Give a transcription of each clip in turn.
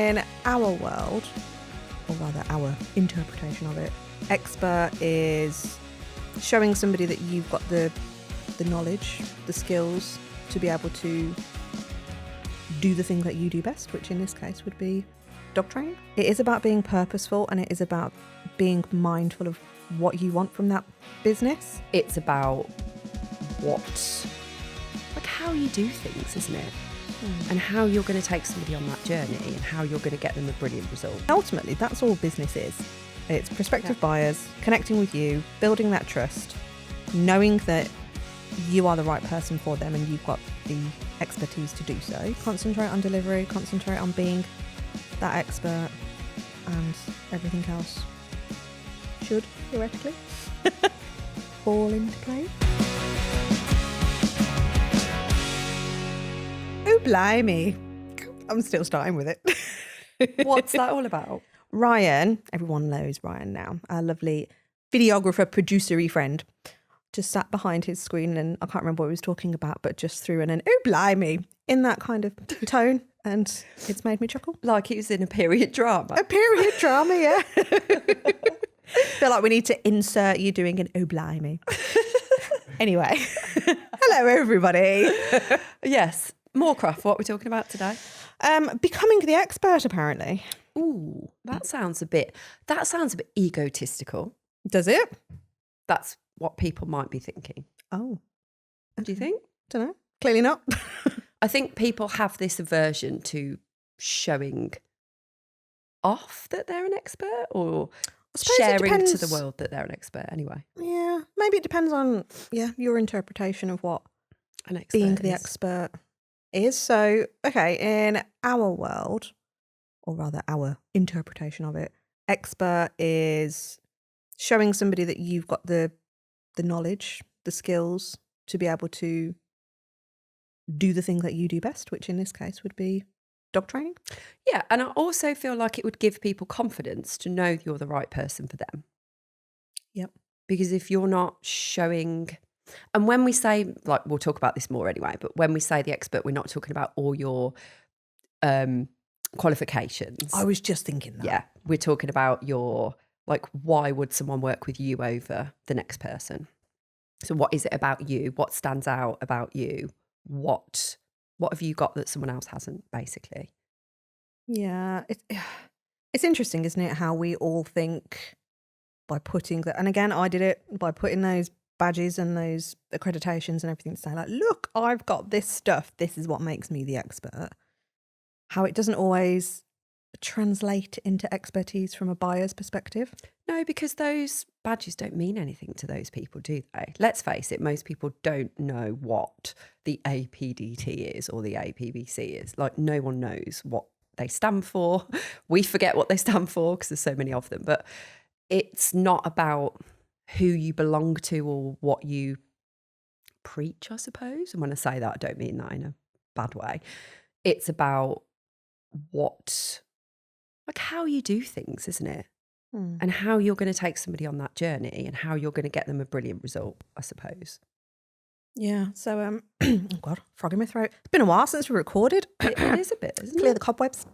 in our world, or rather our interpretation of it, expert is showing somebody that you've got the knowledge, the skills to be able to do the thing that you do best, which in this case would be dog training. It is about being purposeful, and it is about being mindful of what you want from that business. It's about how you do things, isn't it? And how you're going to take somebody on that journey and how you're going to get them a brilliant result. Ultimately, that's all business is. It's prospective buyers connecting with you, building that trust, knowing that you are the right person for them and you've got the expertise to do so. Concentrate on delivery, concentrate on being that expert, and everything else should, theoretically, fall into place. Oh, blimey. I'm still starting with it. What's that all about? Ryan, everyone knows Ryan now, our lovely videographer, producer-y friend, just sat behind his screen and I can't remember what he was talking about, but just threw in an oh blimey in that kind of tone, and it's made me chuckle. Like it was in a period drama. A period drama, yeah. Feel like we need to insert you doing an oh blimey. Anyway, hello everybody. Yes, more craft. What we're talking about today? Becoming the expert, apparently. Ooh, that sounds a bit egotistical. Does it? That's what people might be thinking. Oh. Do you think? Don't know. Clearly not. I think people have this aversion to showing off that they're an expert, or sharing to the world that they're an expert anyway. Yeah, maybe it depends on your interpretation of what An expert being the expert is. So, okay, in our world, or rather our interpretation of it, expert is showing somebody that you've got the knowledge, the skills to be able to do the thing that you do best, which in this case would be dog training. Yeah, and I also feel like it would give people confidence to know you're the right person for them. Yep. Because if you're not showing, and when we say, like, we'll talk about this more anyway, but when we say the expert, we're not talking about all your qualifications. I was just thinking that. Yeah, we're talking about your, like, why would someone work with you over the next person? So what is it about you? What stands out about you? What have you got that someone else hasn't, basically? Yeah, it's interesting, isn't it, how we all think by putting that, and again, I did it by putting those badges and those accreditations and everything to say, like, look, I've got this stuff. This is what makes me the expert. How it doesn't always translate into expertise from a buyer's perspective. No, because those badges don't mean anything to those people, do they? Let's face it, most people don't know what the APDT is or the APBC is. Like, no one knows what they stand for. We forget what they stand for because there's so many of them. But it's not about who you belong to or what you preach, I suppose. And when I say that, I don't mean that in a bad way. It's about how you do things, isn't it? And how you're going to take somebody on that journey and how you're going to get them a brilliant result, I suppose. Yeah. So, oh God, frog in my throat. It's been a while since we recorded. It is a bit, isn't Clear it? the cobwebs.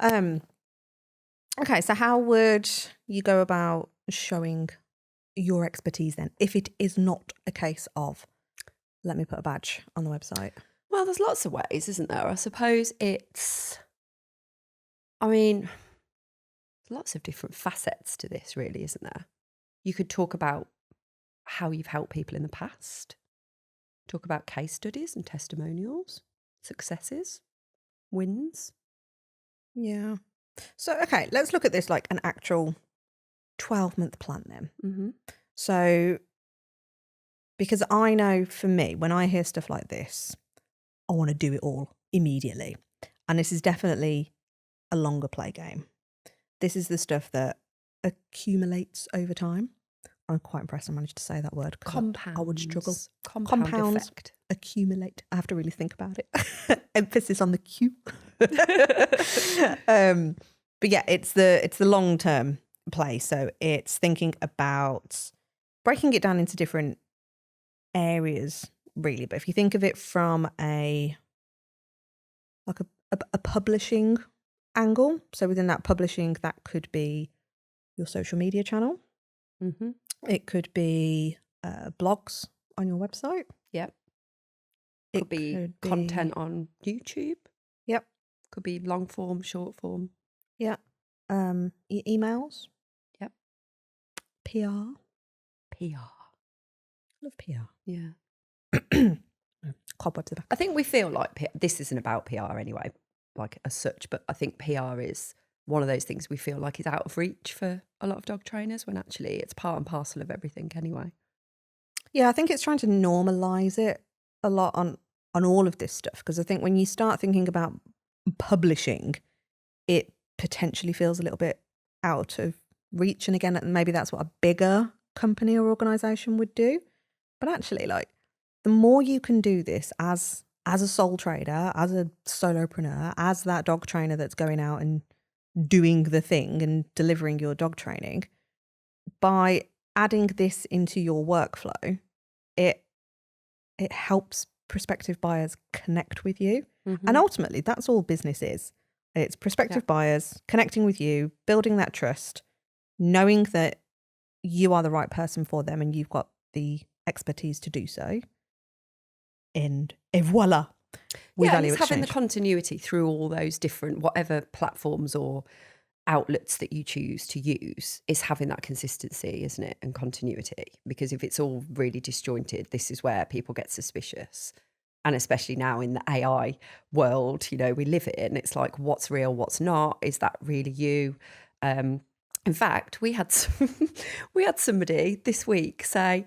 Okay, so how would you go about showing your expertise then, if it is not a case of, let me put a badge on the website? Well, there's lots of ways, isn't there? I suppose there's lots of different facets to this, really, isn't there? You could talk about how you've helped people in the past, talk about case studies and testimonials, successes, wins. Yeah. So, okay, let's look at this like an actual 12-month plan then. Mm-hmm. So, because I know for me, when I hear stuff like this, I want to do it all immediately. And this is definitely a longer play game. This is the stuff that accumulates over time. I'm quite impressed I managed to say that word. Compounds. I would struggle. Compound effect. Accumulate. I have to really think about it. Emphasis on the Q. But yeah, it's the long-term play. So it's thinking about breaking it down into different areas, really. But if you think of it from a publishing angle. So within that publishing, that could be your social media channel. Mm-hmm. It could be blogs on your website. Yep. It Could be content on YouTube. Yep. Could be long form, short form. Yeah. Emails. Yep. PR. PR. Love PR. Yeah. Cobwebs back. I think we feel like this isn't about PR anyway, like as such, but I think PR is one of those things we feel like is out of reach for a lot of dog trainers when actually it's part and parcel of everything anyway. Yeah, I think it's trying to normalise it a lot on all of this stuff, because I think when you start thinking about publishing, it potentially feels a little bit out of reach. And again, maybe that's what a bigger company or organisation would do. But actually, like, the more you can do this as a sole trader, as a solopreneur, as that dog trainer that's going out and doing the thing and delivering your dog training, by adding this into your workflow, it helps prospective buyers connect with you. Mm-hmm. And ultimately, that's all business is. It's prospective buyers connecting with you, building that trust, knowing that you are the right person for them and you've got the expertise to do so. And voila, we value it's exchange. having the continuity through all those different, whatever platforms or outlets that you choose to use, is having that consistency, isn't it? And continuity. Because if it's all really disjointed, this is where people get suspicious. And especially now in the AI world, you know, we live in, it's like, what's real, what's not? Is that really you? In fact, we had somebody this week say,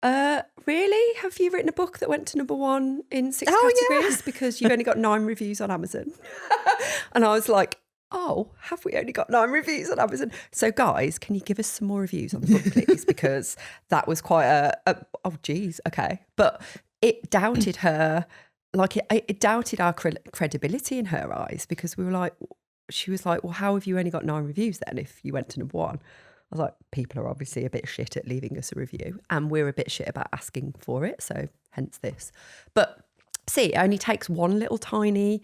really? Have you written a book that went to #1 in 6 categories? Because you've only got 9 reviews on Amazon. And I was like, oh, have we only got 9 reviews on Amazon? So guys, can you give us some more reviews on the book, please? Because that was quite oh, geez, okay. But it doubted her, like it doubted our credibility in her eyes, because we were like, she was like, well, how have you only got 9 reviews then if you went to #1? I was like, people are obviously a bit shit at leaving us a review, and we're a bit shit about asking for it. So hence this. But see, it only takes one little tiny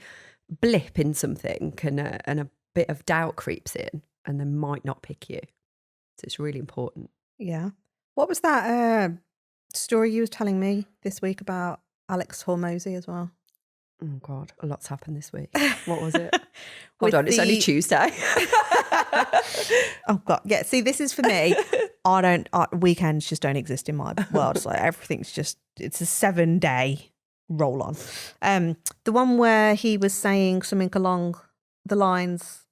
blip in something and a bit of doubt creeps in, and they might not pick you. So it's really important. Yeah. What was that story you was telling me this week about Alex Hormozy as well? Oh God, a lot's happened this week. What was it? Hold on, it's only Tuesday. Oh God, yeah. See, this is for me. Weekends just don't exist in my world. It's like everything's just, it's a 7-day roll on. The one where he was saying something along the lines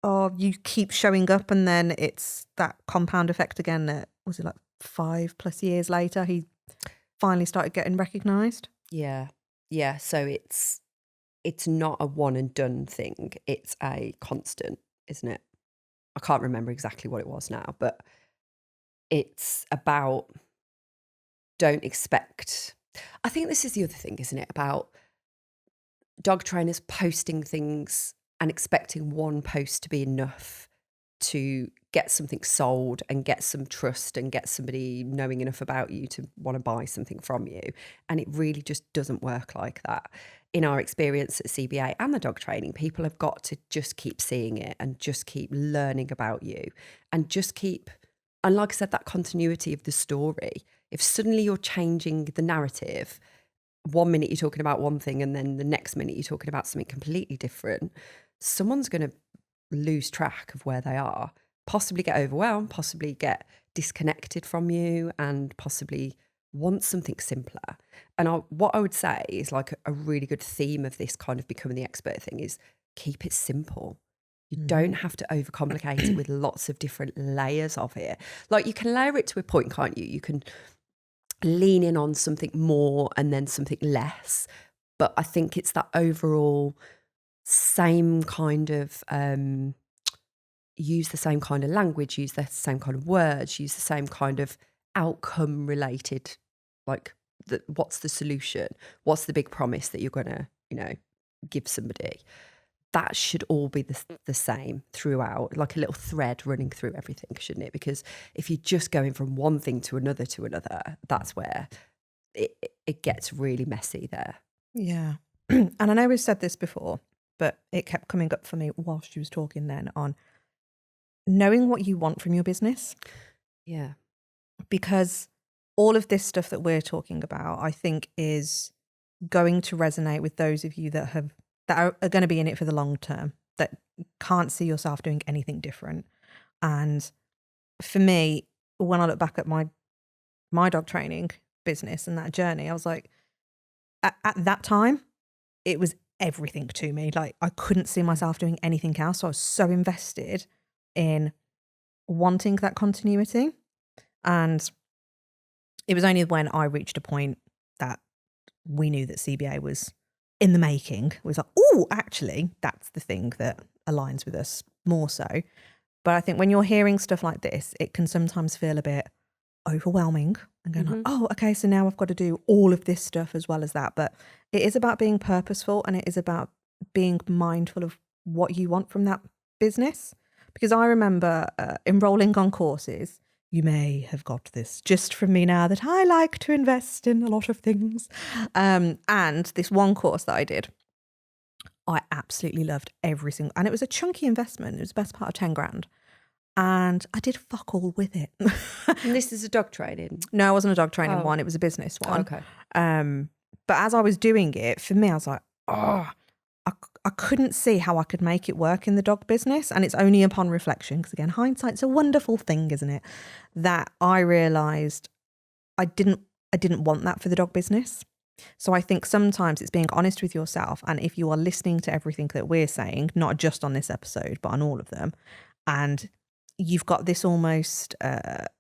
of, you keep showing up and then it's that compound effect again. That was it, like 5+ years later, he finally started getting recognised. Yeah. So it's not a one and done thing. It's a constant, isn't it? I can't remember exactly what it was now, but it's about, don't expect. I think this is the other thing, isn't it? About dog trainers posting things and expecting one post to be enough to get something sold and get some trust and get somebody knowing enough about you to want to buy something from you. And it really just doesn't work like that. In our experience at CBA and the dog training, people have got to just keep seeing it and just keep learning about you and just keep, and like I said, that continuity of the story. If suddenly you're changing the narrative, 1 minute you're talking about one thing and then the next minute you're talking about something completely different, someone's going to lose track of where they are, possibly get overwhelmed, possibly get disconnected from you, and possibly want something simpler. And what I would say is, like, a really good theme of this kind of becoming the expert thing is keep it simple. You don't have to overcomplicate it with lots of different layers of it. Like, you can layer it to a point, can't you? You can lean in on something more and then something less. But I think it's that overall same kind of, use the same kind of language, use the same kind of words, use the same kind of outcome related, like what's the solution? What's the big promise that you're going to, give somebody? That should all be the same throughout, like a little thread running through everything, shouldn't it? Because if you're just going from one thing to another, that's where it gets really messy there. Yeah. And I know we've said this before, but it kept coming up for me whilst she was talking then on knowing what you want from your business. Yeah. Because all of this stuff that we're talking about, I think, is going to resonate with those of you that are going to be in it for the long term, that can't see yourself doing anything different. And for me, when I look back at my dog training business and that journey, I was like, at that time, it was everything to me. Like, I couldn't see myself doing anything else. So I was so invested in wanting that continuity. And it was only when I reached a point that we knew that CBA was in the making, it was like, oh, actually, that's the thing that aligns with us more so. But I think when you're hearing stuff like this, it can sometimes feel a bit overwhelming and going like, oh, okay, so now I've got to do all of this stuff as well as that. But it is about being purposeful, and it is about being mindful of what you want from that business. Because I remember enrolling on courses. You may have got this just from me now that I like to invest in a lot of things. And this one course that I did, I absolutely loved every single, and it was a chunky investment. It was the best part of 10 grand. And I did fuck all with it. And this is a dog training? No, it wasn't a dog training one. It was a business one. Okay. But as I was doing it, for me, I was like, oh, I couldn't see how I could make it work in the dog business. And it's only upon reflection, because again, hindsight's a wonderful thing, isn't it? That I realised I didn't want that for the dog business. So I think sometimes it's being honest with yourself. And if you are listening to everything that we're saying, not just on this episode, but on all of them, and you've got this almost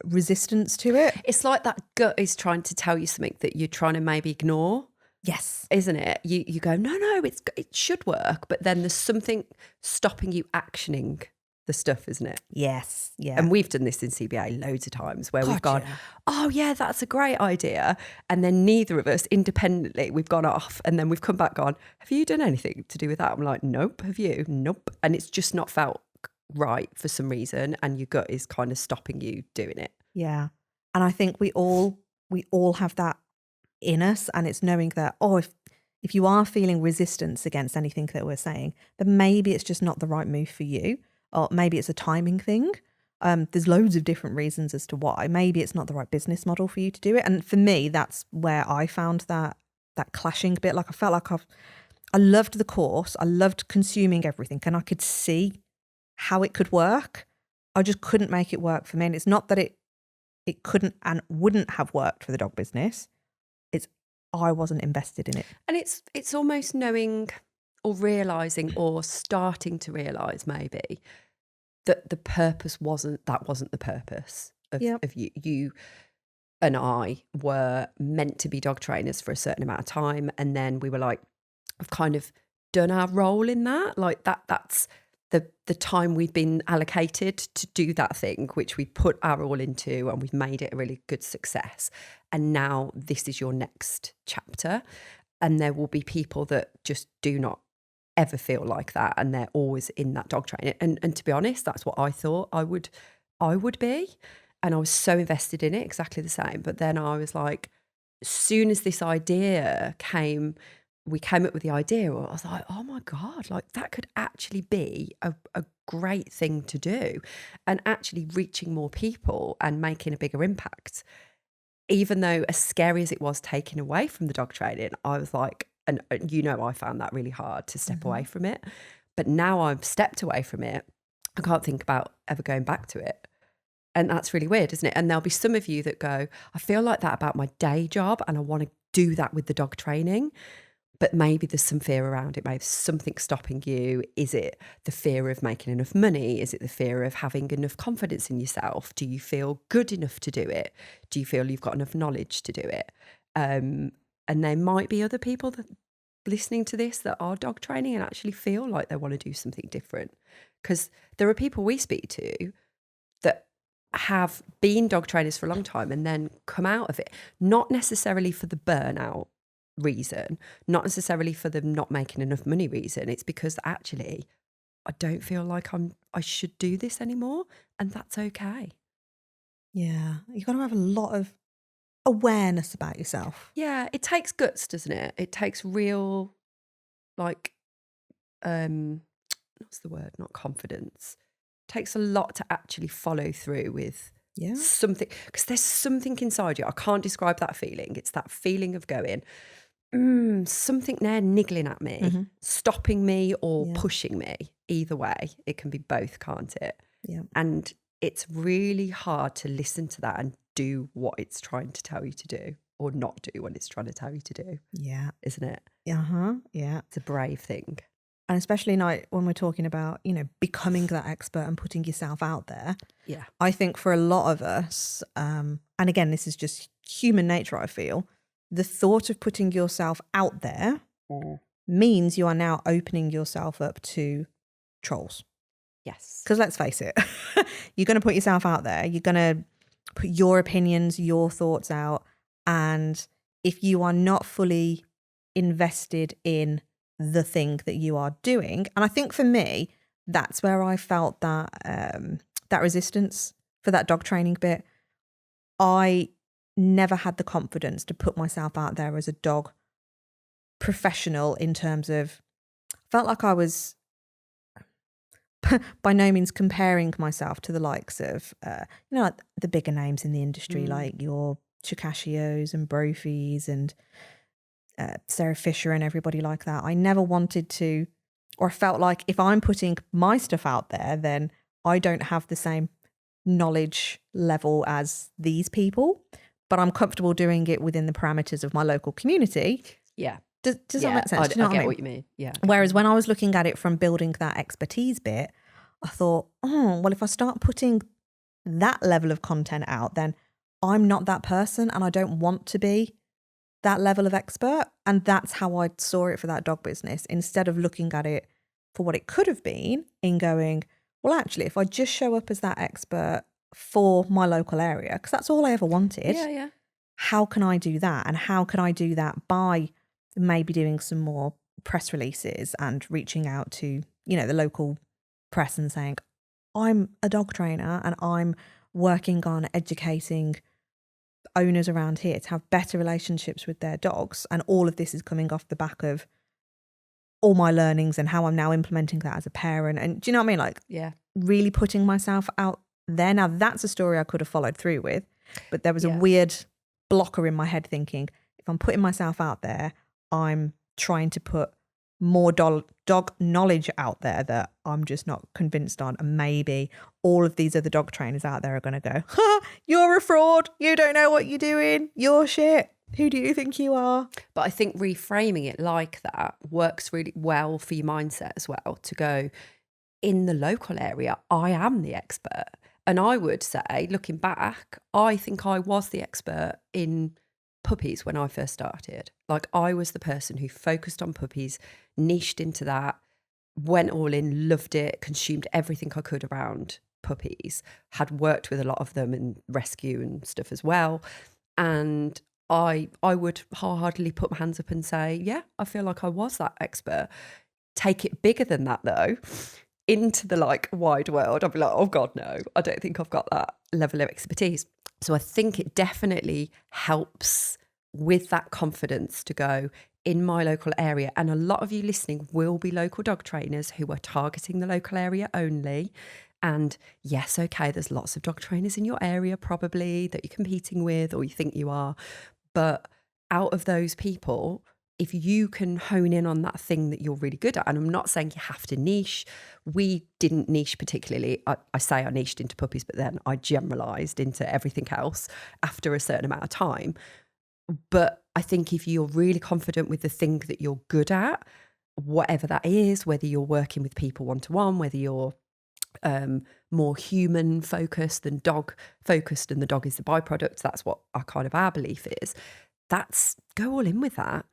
resistance to it. It's like that gut is trying to tell you something that you're trying to maybe ignore. Yes. Isn't it? You go, no, it should work. But then there's something stopping you actioning the stuff, isn't it? Yes. Yeah. And we've done this in CBA loads of times where we've gone, yeah. oh yeah, that's a great idea. And then neither of us independently, we've gone off and then we've come back on, have you done anything to do with that? I'm like, nope. Have you? Nope. And it's just not felt right for some reason, and your gut is kind of stopping you doing it. Yeah. And I think we all have that in us, and it's knowing that, oh, if you are feeling resistance against anything that we're saying, then maybe it's just not the right move for you, or maybe it's a timing thing. There's loads of different reasons as to why. Maybe it's not the right business model for you to do it. And for me, that's where I found that clashing bit. Like, I felt like I loved the course, I loved consuming everything, and I could see how it could work. I just couldn't make it work for me. And it's not that it couldn't and wouldn't have worked for the dog business. It's I wasn't invested in it. And it's almost knowing or realising or starting to realise maybe that the purpose wasn't the purpose of you. You and I were meant to be dog trainers for a certain amount of time, and then we were like, I've kind of done our role in that. Like that's the time we've been allocated to do that thing, which we put our all into, and we've made it a really good success. And now this is your next chapter. And there will be people that just do not ever feel like that, and they're always in that dog training. And to be honest, that's what I thought I would be. And I was so invested in it, exactly the same. But then I was like, as soon as this idea came, we came up with the idea, I was like, oh my God, like that could actually be a great thing to do, and actually reaching more people and making a bigger impact. Even though as scary as it was taking away from the dog training, I was like, and I found that really hard to step away from it. But now I've stepped away from it, I can't think about ever going back to it. And that's really weird, isn't it? And there'll be some of you that go, I feel like that about my day job, and I want to do that with the dog training. But maybe there's some fear around it. Maybe something stopping you. Is it the fear of making enough money? Is it the fear of having enough confidence in yourself? Do you feel good enough to do it? Do you feel you've got enough knowledge to do it? And there might be other people that listening to this that are dog training and actually feel like they want to do something different. Because there are people we speak to that have been dog trainers for a long time and then come out of it, not necessarily for the burnout reason, not necessarily for them not making enough money reason. It's because actually I don't feel like I should do this anymore, and that's okay. Yeah, you've got to have a lot of awareness about yourself. Yeah, it takes guts, doesn't it? It takes real, like, what's the word? Not confidence. Takes a lot to actually follow through with something, because there's something inside you. I can't describe that feeling. It's that feeling of going, something there niggling at me, stopping me or pushing me. Either way, it can be both, can't it? Yeah. And it's really hard to listen to that and do what it's trying to tell you to do, or not do what it's trying to tell you to do. Yeah. Isn't it? Yeah. It's a brave thing. And especially like when we're talking about, becoming that expert and putting yourself out there. Yeah. I think for a lot of us, and again, this is just human nature, I feel, the thought of putting yourself out there means you are now opening yourself up to trolls. Yes. Because let's face it, you're going to put yourself out there. You're going to put your opinions, your thoughts out. And if you are not fully invested in the thing that you are doing, and I think for me, that's where I felt that that resistance for that dog training bit. I never had the confidence to put myself out there as a dog professional in terms of, felt like I was by no means comparing myself to the likes of, like the bigger names in the industry, like your Chikashios and Brophies and Sarah Fisher and everybody like that. I never wanted to, or felt like if I'm putting my stuff out there, then I don't have the same knowledge level as these people, but I'm comfortable doing it within the parameters of my local community. Yeah. Does that make sense? Do you know I get what I mean? what you mean. Yeah. Whereas when I was looking at it from building that expertise bit, I thought, well, if I start putting that level of content out, then I'm not that person and I don't want to be that level of expert. And that's how I saw it for that dog business, instead of looking at it for what it could have been in going, well, actually, if I just show up as that expert for my local area, because that's all I ever wanted. Yeah. How can I do that? And how can I do that by maybe doing some more press releases and reaching out to, the local press and saying, I'm a dog trainer and I'm working on educating owners around here to have better relationships with their dogs. And all of this is coming off the back of all my learnings and how I'm now implementing that as a parent. And do you know what I mean? Like, really putting myself out there. Now, that's a story I could have followed through with, but there was a weird blocker in my head thinking, if I'm putting myself out there, I'm trying to put more dog knowledge out there that I'm just not convinced on. And maybe all of these other dog trainers out there are going to go, you're a fraud. You don't know what you're doing. You're shit. Who do you think you are? But I think reframing it like that works really well for your mindset as well, to go, in the local area, I am the expert. And I would say, looking back, I think I was the expert in puppies when I first started. Like, I was the person who focused on puppies, niched into that, went all in, loved it, consumed everything I could around puppies, had worked with a lot of them in rescue and stuff as well. And I would wholeheartedly put my hands up and say, yeah, I feel like I was that expert. Take it bigger than that though, into the wide world. I'd be like, oh God, no, I don't think I've got that level of expertise. So I think it definitely helps with that confidence to go, in my local area. And a lot of you listening will be local dog trainers who are targeting the local area only. And yes, okay, there's lots of dog trainers in your area probably that you're competing with or you think you are. But out of those people, if you can hone in on that thing that you're really good at, and I'm not saying you have to niche. We didn't niche particularly. I say I niched into puppies, but then I generalised into everything else after a certain amount of time. But I think if you're really confident with the thing that you're good at, whatever that is, whether you're working with people one-to-one, whether you're more human focused than dog focused and the dog is the byproduct, that's what our belief is. That's, go all in with that.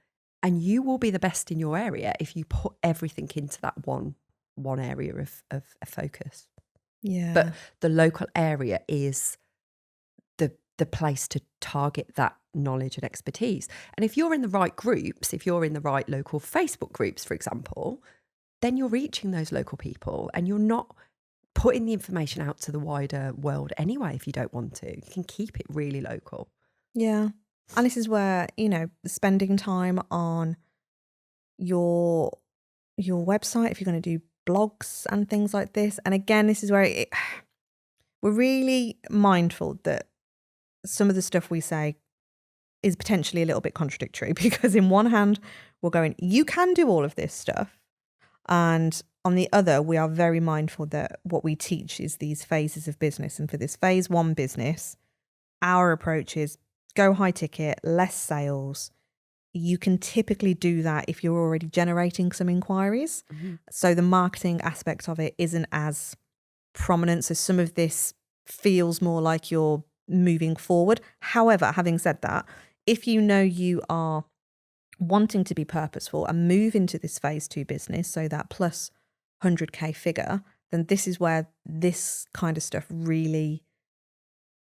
And you will be the best in your area if you put everything into that one area of focus. Yeah. But the local area is the place to target that knowledge and expertise. And if you're in the right groups, if you're in the right local Facebook groups, for example, then you're reaching those local people and you're not putting the information out to the wider world anyway if you don't want to. You can keep it really local. Yeah. And this is where, spending time on your your website, if you're going to do blogs and things like this. And again, this is where we're really mindful that some of the stuff we say is potentially a little bit contradictory, because in one hand, we're going, you can do all of this stuff. And on the other, we are very mindful that what we teach is these phases of business. And for this phase 1 business, our approach is go high ticket, less sales. You can typically do that if you're already generating some inquiries. Mm-hmm. So the marketing aspect of it isn't as prominent. So some of this feels more like you're moving forward. However, having said that, if you know you are wanting to be purposeful and move into this phase 2 business, so that plus 100k figure, then this is where this kind of stuff really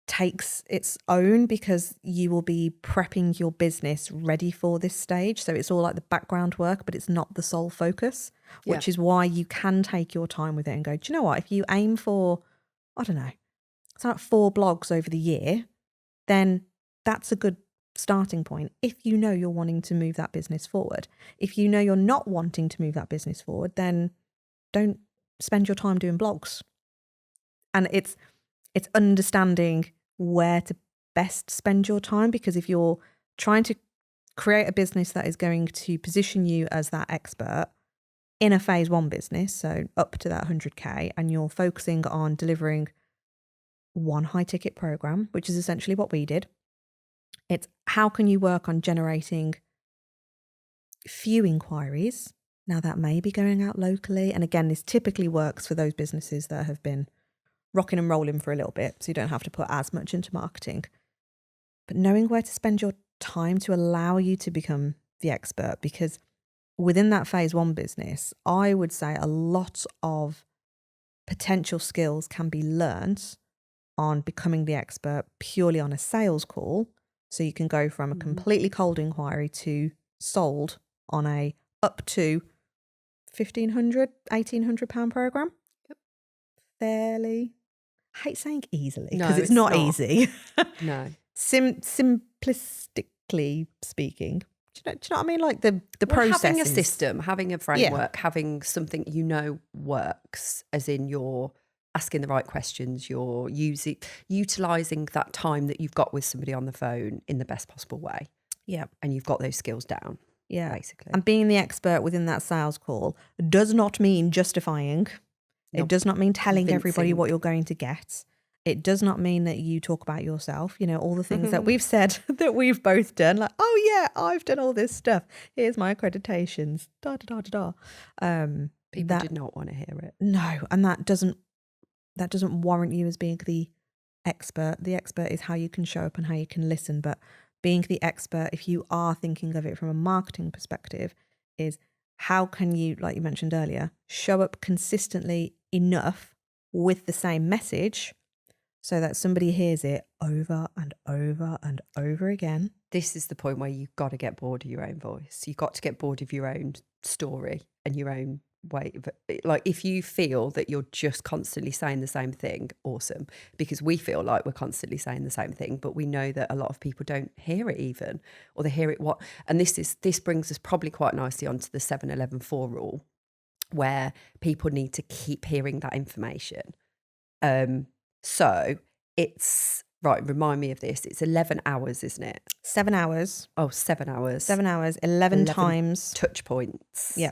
takes its own, because you will be prepping your business ready for this stage. So it's all like the background work, but it's not the sole focus, which is why you can take your time with it and go, do you know what, if you aim for, I don't know, it's like 4 blogs over the year, then that's a good starting point. If you know you're wanting to move that business forward. If you know you're not wanting to move that business forward, then don't spend your time doing blogs. And it's understanding where to best spend your time, because if you're trying to create a business that is going to position you as that expert in a phase 1 business, so up to that 100k, and you're focusing on delivering one high ticket program, which is essentially what we did, it's how can you work on generating few inquiries. Now that may be going out locally. And again, this typically works for those businesses that have been rocking and rolling for a little bit, so you don't have to put as much into marketing. But knowing where to spend your time to allow you to become the expert, because within that phase 1 business, I would say a lot of potential skills can be learnt on becoming the expert purely on a sales call. So you can go from a completely cold inquiry to sold on a up to £1,500, £1,800 program. Yep. Fairly, I hate saying easily, because No, it's not easy. No. Simplistically speaking, do you know what I mean? Like the process. Having a system, having a framework, having something you know works, as in you're asking the right questions, you're utilising that time that you've got with somebody on the phone in the best possible way. Yeah. And you've got those skills down. Yeah. Basically. And being the expert within that sales call does not mean justifying. It does not mean telling everybody what you're going to get. It does not mean that you talk about yourself, you know, all the things that we've said that we've both done, like, oh yeah, I've done all this stuff. Here's my accreditations. People did not want to hear it. No, and that doesn't warrant you as being the expert. The expert is how you can show up and how you can listen. But being the expert, if you are thinking of it from a marketing perspective, is how can you, like you mentioned earlier, show up consistently enough with the same message so that somebody hears it over and over and over again. This is the point where you've got to get bored of your own voice. You've got to get bored of your own story and your own way. Like, if you feel that you're just constantly saying the same thing, awesome. Because we feel like we're constantly saying the same thing, but we know that a lot of people don't hear it even, or they hear it and this brings us probably quite nicely onto the 7-11-4 rule, where people need to keep hearing that information. So it's right. Remind me of this. It's 11 hours, isn't it? 7 hours. Oh, 7 hours. 7 hours. 11 times touch points. Yeah.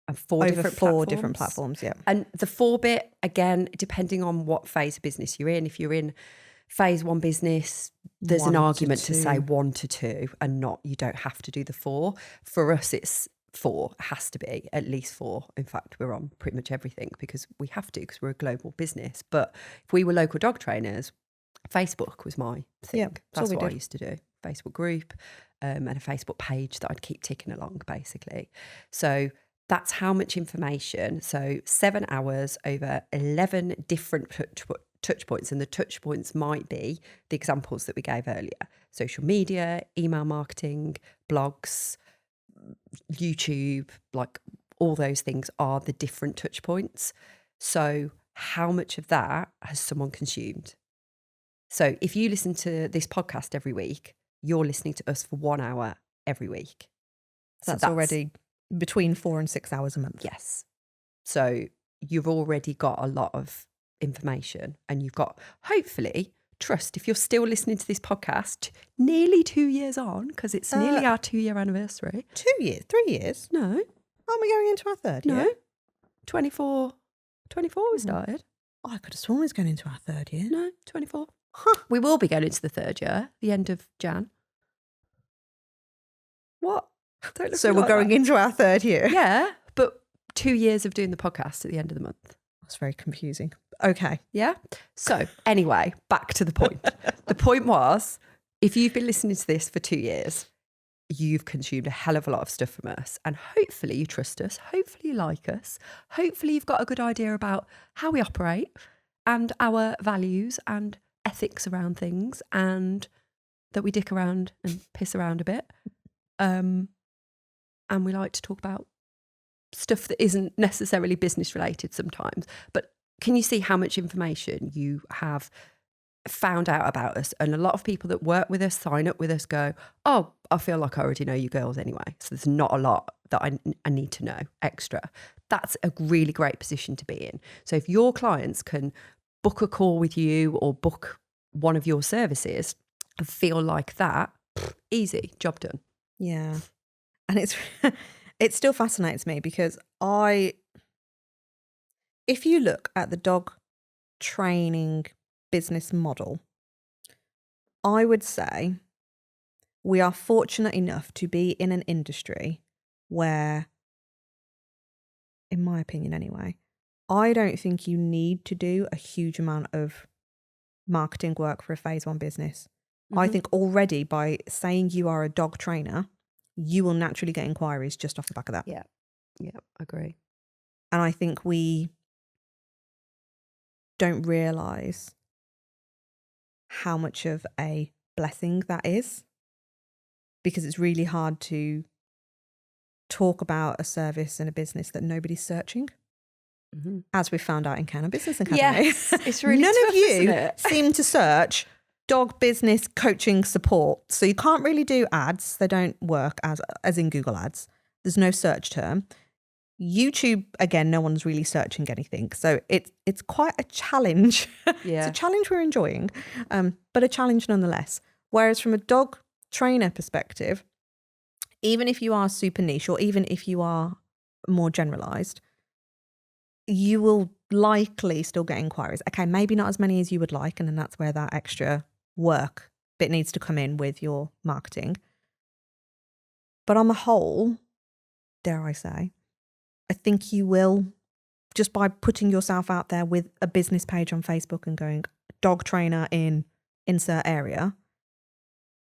And four different platforms. Yeah. And the 4 bit, again, depending on what phase of business you're in. If you're in phase 1 business, there's an argument to say 1 to 2, and you don't have to do the 4. For us, it's 4, has to be at least 4. In fact, we're on pretty much everything because we have to, because we're a global business. But if we were local dog trainers, Facebook was my thing. Yeah, that's what I used to do. Facebook group and a Facebook page that I'd keep ticking along, basically. So that's how much information. So 7 hours over 11 different touch points. And the touch points might be the examples that we gave earlier: social media, email marketing, blogs, YouTube, like all those things are the different touch points. So how much of that has someone consumed? So if you listen to this podcast every week, you're listening to us for 1 hour every week. So that's already between 4 and 6 hours a month. Yes. So you've already got a lot of information, and you've got, hopefully, trust, if you're still listening to this podcast nearly 2 years on, because it's nearly our 2-year anniversary. 2 years, 3 years. No, Aren't we going into our third year? no, 24 we started. Oh, I could have sworn we was going into our third year. No, 24. We will be going into the third year, the end of Jan. What? Don't look So at me we're like going that. into our third year. Yeah, but 2 years of doing the podcast at the end of the month. That's very confusing. Okay. Yeah. So anyway, back to the point. The point was, if you've been listening to this for 2 years, you've consumed a hell of a lot of stuff from us, and hopefully you trust us. Hopefully you like us. Hopefully you've got a good idea about how we operate and our values and ethics around things, and that we dick around and piss around a bit. And we like to talk about stuff that isn't necessarily business related sometimes. But can you see how much information you have found out about us? And a lot of people that work with us, sign up with us, go, oh, I feel like I already know you girls anyway. So there's not a lot that I need to know extra. That's a really great position to be in. So if your clients can book a call with you or book one of your services and feel like that, easy, job done. Yeah. And it still fascinates me because if you look at the dog training business model, I would say we are fortunate enough to be in an industry where, in my opinion anyway, I don't think you need to do a huge amount of marketing work for a phase 1 business. I think already by saying you are a dog trainer, you will naturally get inquiries just off the back of that. Yeah, agree. And I think we don't realise how much of a blessing that is, because it's really hard to talk about a service and a business that nobody's searching. As we found out in Canna Business Academy. Yes, it's really None tough, of you isn't it? seem to search dog business coaching support. So you can't really do ads. They don't work as in Google ads. There's no search term. YouTube, again, no one's really searching anything. So it's quite a challenge. Yeah. It's a challenge we're enjoying, but a challenge nonetheless. Whereas from a dog trainer perspective, even if you are super niche or even if you are more generalised, you will likely still get inquiries. Okay, maybe not as many as you would like, and then that's where that extra work bit needs to come in with your marketing. But on the whole, dare I say, I think you will, just by putting yourself out there with a business page on Facebook and going dog trainer in insert area,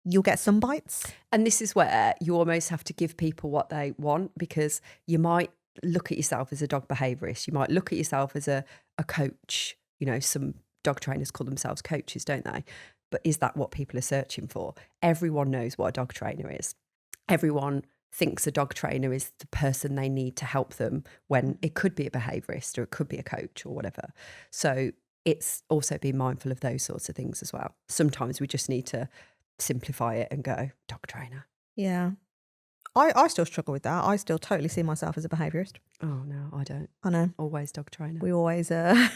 you'll get some bites. And this is where you almost have to give people what they want, because you might look at yourself as a dog behaviourist. You might look at yourself as a coach. You know, some dog trainers call themselves coaches, don't they? But is that what people are searching for? Everyone knows what a dog trainer is. Everyone thinks a dog trainer is the person they need to help them, when it could be a behaviourist or it could be a coach or whatever. So it's also being mindful of those sorts of things as well. Sometimes we just need to simplify it and go, dog trainer. Yeah. I still struggle with that. I still totally see myself as a behaviourist. Oh, no, I don't. I know. Always dog trainer. We always don't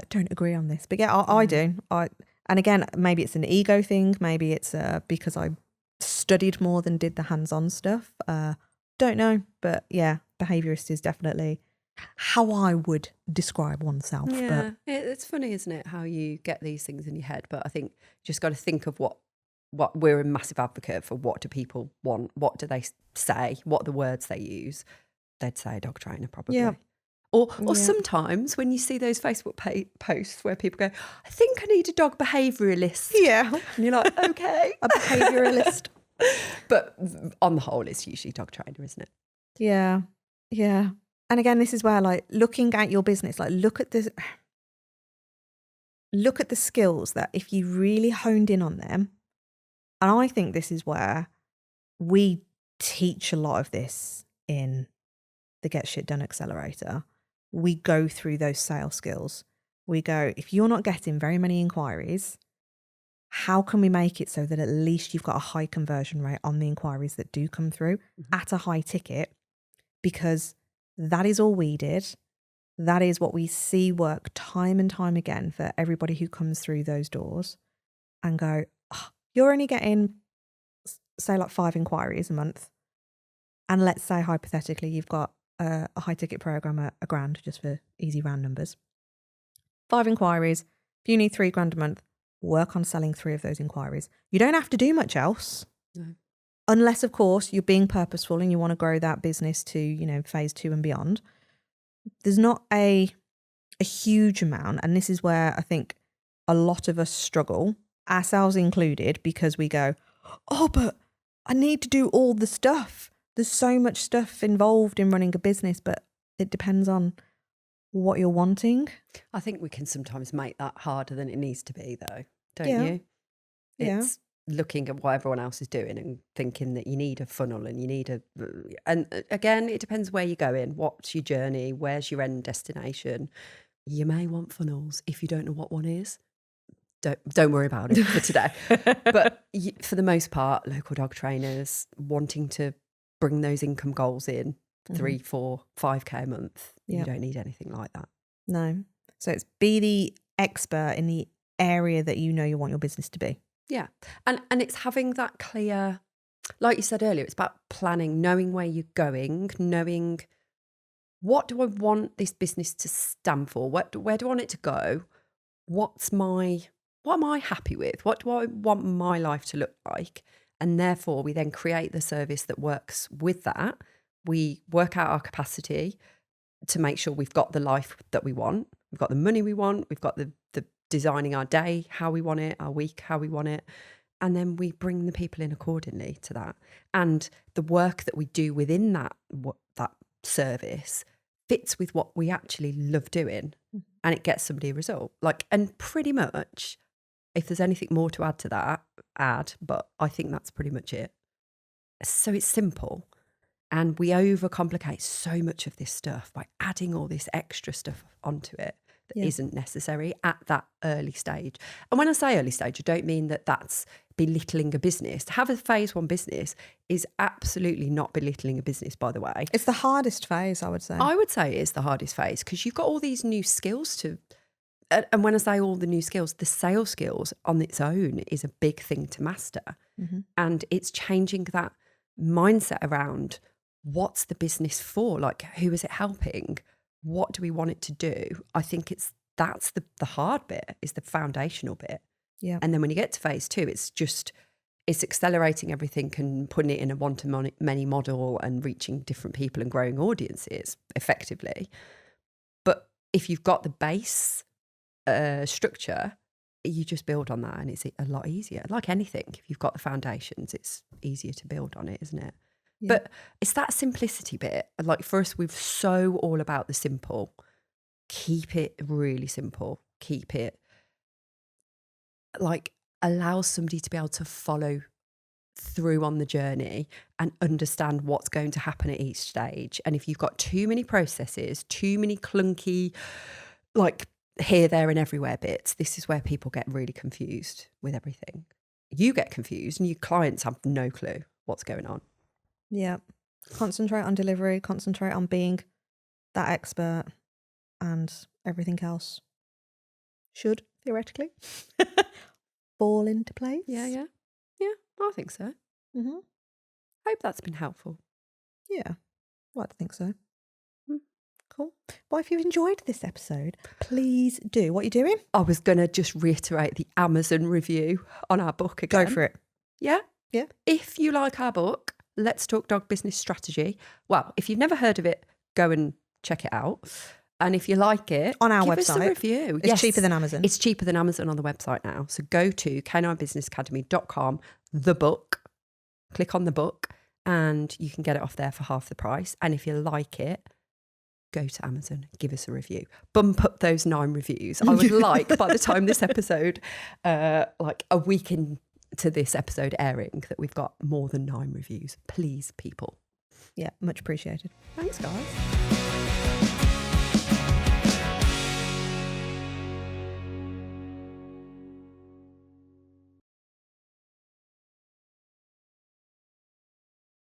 agree on this. But yeah, I do. And again, maybe it's an ego thing. Maybe it's because I studied more than did the hands-on stuff. Don't know. But yeah, behaviourist is definitely how I would describe oneself. Yeah, But it's funny, isn't it, how you get these things in your head. But I think you just got to think of what we're a massive advocate for. What do people want? What do they say? What are the words they use? They'd say dog trainer, probably. Yeah. Or sometimes when you see those Facebook posts where people go, I think I need a dog behaviouralist. yeah, And you're like, okay. a behaviouralist. But on the whole, it's usually dog trainer, isn't it? Yeah. Yeah. And again, this is where, like, looking at your business, like, look at the skills that if you really honed in on them. And I think this is where we teach a lot of this in the Get Shit Done Accelerator. We go through those sales skills. We go, if you're not getting very many inquiries, how can we make it so that at least you've got a high conversion rate on the inquiries that do come through at a high ticket? Because that is all we did. That is what we see work time and time again for everybody who comes through those doors and go, oh, you're only getting, say, like 5 inquiries a month. And let's say hypothetically you've got a high ticket program at $1,000, just for easy round numbers. 5 inquiries. If you need $3,000 a month, work on selling 3 of those inquiries. You don't have to do much else. No. Unless, of course, you're being purposeful and you want to grow that business to, you know, phase 2 and beyond. There's not a huge amount. And this is where I think a lot of us struggle, ourselves included, because we go, oh, but I need to do all the stuff. There's so much stuff involved in running a business, but it depends on what you're wanting. I think we can sometimes make that harder than it needs to be, though, don't Yeah. you? It's looking at what everyone else is doing and thinking that you need a funnel and you need and again, it depends where you're going, what's your journey, where's your end destination. You may want funnels. If you don't know what one is, don't worry about it for today. But for the most part, local dog trainers wanting to bring those income goals in, 3, 4, 5K a month, you don't need anything like that. No. So it's be the expert in the area that you know you want your business to be. Yeah. And it's having that clear, like you said earlier, it's about planning, knowing where you're going, knowing what do I want this business to stand for? Where do I want it to go? What am I happy with? What do I want my life to look like? And therefore we then create the service that works with that. We work out our capacity to make sure we've got the life that we want. We've got the money we want. We've got the designing our day, how we want it, our week, how we want it. And then we bring the people in accordingly to that. And the work that we do within that service fits with what we actually love doing, and it gets somebody a result. And pretty much, if there's anything more to add to that, but I think that's pretty much it. So it's simple. And we overcomplicate so much of this stuff by adding all this extra stuff onto it that isn't necessary at that early stage. And when I say early stage, I don't mean that that's belittling a business. To have a phase 1 business is absolutely not belittling a business, by the way. It's the hardest phase, I would say. I would say it is the hardest phase because you've got all these new skills to, and when I say all the new skills, the sales skills on its own is a big thing to master. Mm-hmm. And it's changing that mindset around what's the business for? Like, who is it helping? What do we want it to do? I think that's the hard bit, is the foundational bit. Yeah. And then when you get to phase 2, it's accelerating everything and putting it in a one-to-many model and reaching different people and growing audiences effectively. But if you've got the base structure, you just build on that and it's a lot easier. Like anything, if you've got the foundations, it's easier to build on it, isn't it? Yeah. But it's that simplicity bit. Like for us, we're so all about the simple. Keep it really simple. Keep it allow somebody to be able to follow through on the journey and understand what's going to happen at each stage. And if you've got too many processes, too many clunky, here, there and everywhere bits, this is where people get really confused with everything. You get confused and your clients have no clue what's going on. Yeah. Concentrate on delivery, concentrate on being that expert, and everything else should theoretically fall into place. Yeah, I think so. Mm-hmm. Hope that's been helpful. Yeah, I'd like to think so. Cool. Well, if you've enjoyed this episode, please do. What are you doing? I was going to just reiterate the Amazon review on our book again. Go for it. Yeah? Yeah. If you like our book, Let's Talk Dog Business Strategy, well, if you've never heard of it, go and check it out. And if you like it, on our give website, us a review. It's cheaper than Amazon. It's cheaper than Amazon on the website now. So go to caninebusinessacademy.com, the book, click on the book, and you can get it off there for half the price. And if you like it, go to Amazon, give us a review. Bump up those 9 reviews. I would like, by the time this episode, a week into this episode airing, that we've got more than 9 reviews. Please, people. Yeah, much appreciated. Thanks, guys.